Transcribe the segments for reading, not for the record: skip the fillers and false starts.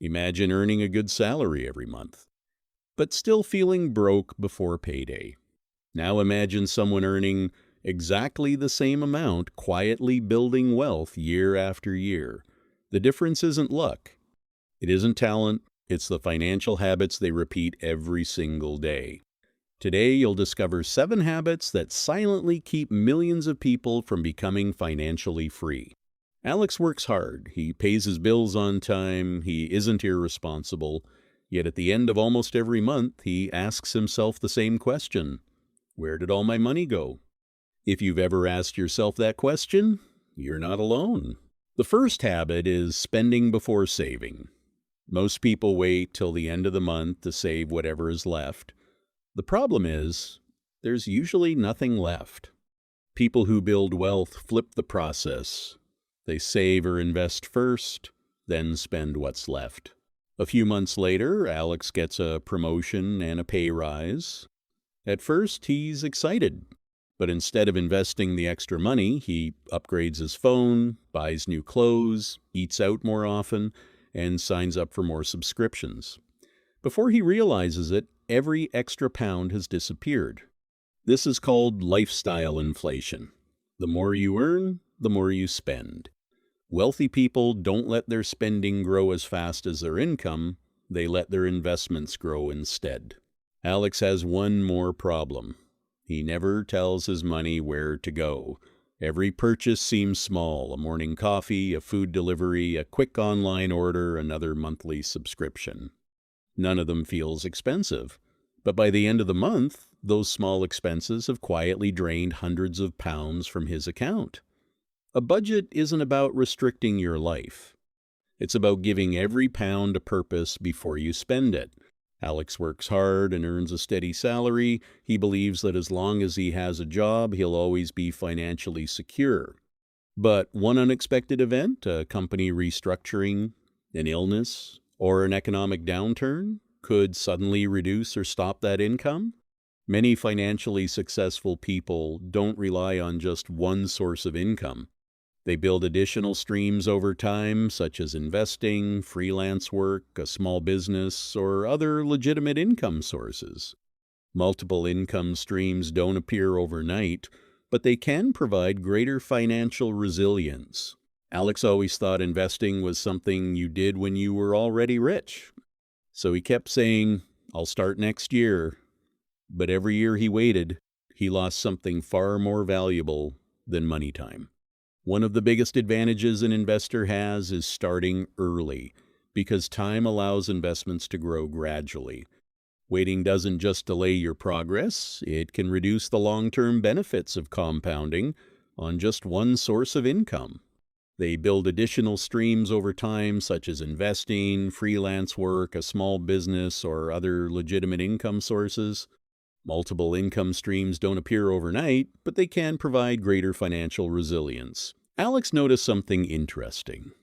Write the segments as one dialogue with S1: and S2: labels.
S1: Imagine earning a good salary every month, but still feeling broke before payday. Now imagine someone earning exactly the same amount, quietly building wealth year after year. The difference isn't luck. It isn't talent. It's the financial habits they repeat every single day. Today, you'll discover 7 habits that silently keep millions of people from becoming financially free. Alex works hard. He pays his bills on time. He isn't irresponsible. Yet at the end of almost every month, he asks himself the same question: where did all my money go? If you've ever asked yourself that question, you're not alone. The first habit is spending before saving. Most people wait till the end of the month to save whatever is left. The problem is, there's usually nothing left. People who build wealth flip the process. They save or invest first, then spend what's left. A few months later, Alex gets a promotion and a pay rise. At first, he's excited, but instead of investing the extra money, he upgrades his phone, buys new clothes, eats out more often, and signs up for more subscriptions. Before he realizes it, every extra pound has disappeared. This is called lifestyle inflation. The more you earn, the more you spend. Wealthy people don't let their spending grow as fast as their income, they let their investments grow instead. Alex has one more problem. He never tells his money where to go. Every purchase seems small: a morning coffee, a food delivery, a quick online order, another monthly subscription. None of them feels expensive. But by the end of the month, those small expenses have quietly drained hundreds of pounds from his account. A budget isn't about restricting your life. It's about giving every pound a purpose before you spend it. Alex works hard and earns a steady salary. He believes that as long as he has a job, he'll always be financially secure. But one unexpected event, a company restructuring, an illness, or an economic downturn, could suddenly reduce or stop that income. Many financially successful people don't rely on just one source of income. They build additional streams over time, such as investing, freelance work, a small business, or other legitimate income sources. Multiple income streams don't appear overnight, but they can provide greater financial resilience. Alex always thought investing was something you did when you were already rich. So he kept saying, "I'll start next year." But every year he waited, he lost something far more valuable than money time. One of the biggest advantages an investor has is starting early, because time allows investments to grow gradually. Waiting doesn't just delay your progress, it can reduce the long-term benefits of compounding on just one source of income. They build additional streams over time, such as investing, freelance work, a small business, or other legitimate income sources. Multiple income streams don't appear overnight, but they can provide greater financial resilience. Alex noticed something interesting.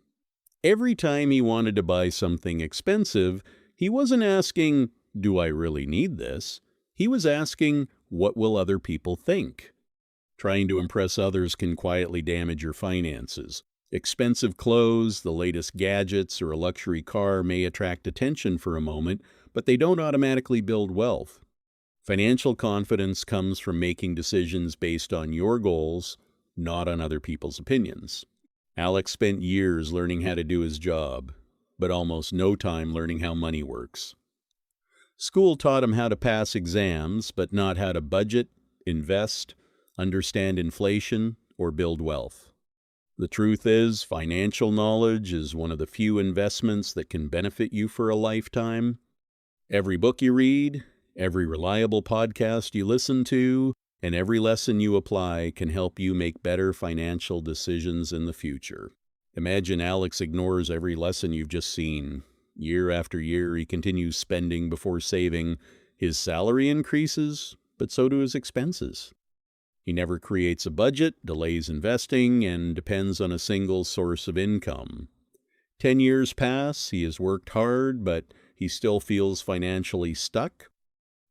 S1: Every time he wanted to buy something expensive, he wasn't asking, "Do I really need this?" He was asking, "What will other people think?" Trying to impress others can quietly damage your finances. Expensive clothes, the latest gadgets, or a luxury car may attract attention for a moment, but they don't automatically build wealth. Financial confidence comes from making decisions based on your goals, not on other people's opinions. Alex spent years learning how to do his job, but almost no time learning how money works. School taught him how to pass exams, but not how to budget, invest, understand inflation, or build wealth. The truth is, financial knowledge is one of the few investments that can benefit you for a lifetime. Every book you read, every reliable podcast you listen to, and every lesson you apply can help you make better financial decisions in the future. Imagine Alex ignores every lesson you've just seen. Year after year, he continues spending before saving. His salary increases, but so do his expenses. He never creates a budget, delays investing, and depends on a single source of income. 10 years pass, he has worked hard, but he still feels financially stuck.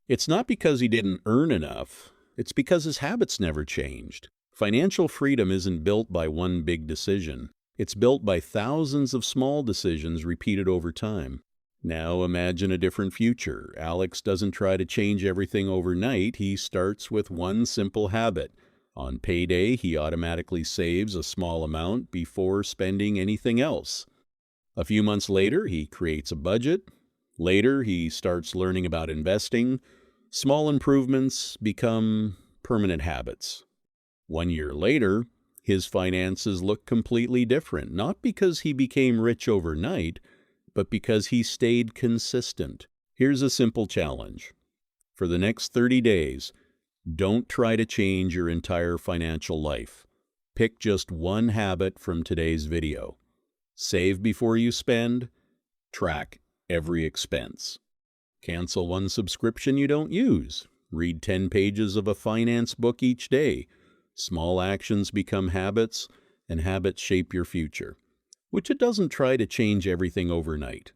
S1: It's not because he didn't earn enough, it's because his habits never changed. Financial freedom isn't built by one big decision. It's built by thousands of small decisions repeated over time. Now imagine a different future. Alex doesn't try to change everything overnight. He starts with one simple habit. On payday, he automatically saves a small amount before spending anything else. A few months later, he creates a budget. Later, he starts learning about investing. Small improvements become permanent habits. 1 year later, his finances look completely different, not because he became rich overnight, but because he stayed consistent. Here's a simple challenge. For the next 30 days, don't try to change your entire financial life. Pick just one habit from today's video. Save before you spend. Track every expense. Cancel one subscription you don't use. Read 10 pages of a finance book each day. Small actions become habits, and habits shape your future. Which it doesn't try to change everything overnight.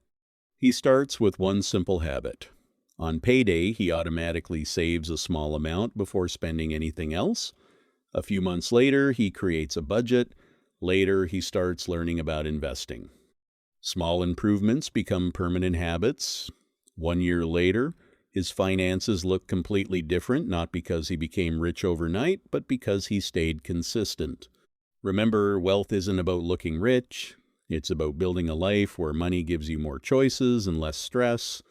S1: He starts with one simple habit. On payday, he automatically saves a small amount before spending anything else. A few months later, he creates a budget. Later, he starts learning about investing. Small improvements become permanent habits. 1 year later, his finances look completely different, not because he became rich overnight, but because he stayed consistent. Remember, wealth isn't about looking rich. It's about building a life where money gives you more choices and less stress.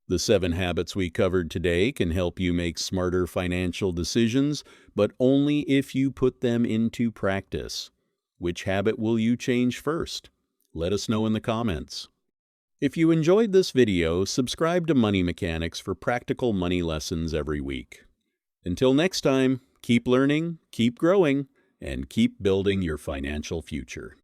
S1: The 7 habits we covered today can help you make smarter financial decisions, but only if you put them into practice. Which habit will you change first? Let us know in the comments. If you enjoyed this video, subscribe to Money Mechanics for practical money lessons every week. Until next time, keep learning, keep growing, and keep building your financial future.